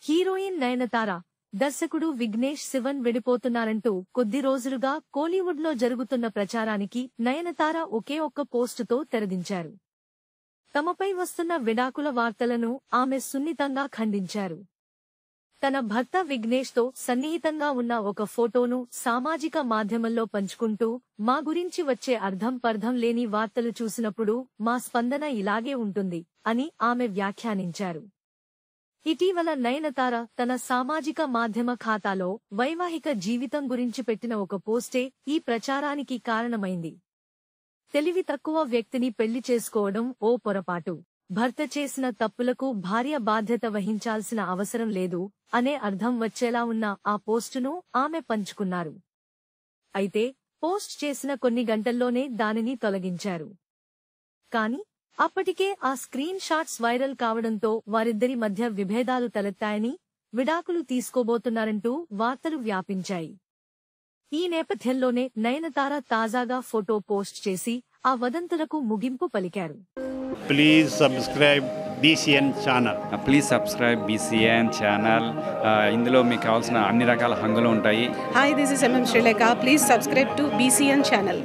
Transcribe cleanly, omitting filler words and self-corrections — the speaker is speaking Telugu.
హీరోయిన్ నయనతార, దర్శకుడు విఘ్నేష్ శివన్ విడిపోతున్నారంటూ కొద్ది రోజులుగా కోలీవుడ్లో జరుగుతున్న ప్రచారానికి నయనతార ఒకే ఒక్క పోస్టుతో తెరదించారు. తమపై వస్తున్న విడాకుల వార్తలను ఆమె సున్నితంగా ఖండించారు. తన భర్త విఘ్నేష్తో సన్నిహితంగా ఉన్న ఒక ఫోటోను సామాజిక మాధ్యమంలో పంచుకుంటూ, మా గురించి వచ్చే అర్థం లేని వార్తలు చూసినప్పుడు మా స్పందన ఇలాగే ఉంటుంది అని ఆమె వ్యాఖ్యానించారు. ఇటీవల నయనతార తన సామాజిక మాధ్యమ ఖాతాలో వైవాహిక జీవితం గురించి పెట్టిన ఒక పోస్టే ఈ ప్రచారానికి కారణమైంది. తెలివి తక్కువ వ్యక్తిని పెళ్లి చేసుకోవడం ఓ పొరపాటు. భర్త చేసిన తప్పులకు భార్య బాధ్యత వహించాల్సిన అవసరం లేదు అనే అర్థం వచ్చేలా ఉన్న ఆ పోస్టును ఆమె పంచుకున్నారు. అయితే పోస్ట్ చేసిన కొన్ని గంటల్లోనే దానిని తొలగించారు. కానీ అప్పటికే ఆ స్క్రీన్ షాట్స్ వైరల్ కావడంతో వారిద్దరి మధ్య విభేదాలు తలెత్తాయని, విడాకులు తీసుకోబోతున్నారంటూ వార్తలు వ్యాపించాయి. ఈ నేపథ్యంలోనే నయనతార తాజాగా ఫోటో పోస్ట్ చేసి ఆ వదంతులకు ముగింపు పలికారు. Please subscribe BCN channel. Please subscribe BCN channel. ఇందులో మీకు కావాల్సిన అన్ని రకాల హంగులు ఉంటాయి. Hi, this is MM Sri Lanka. Please subscribe to BCN channel.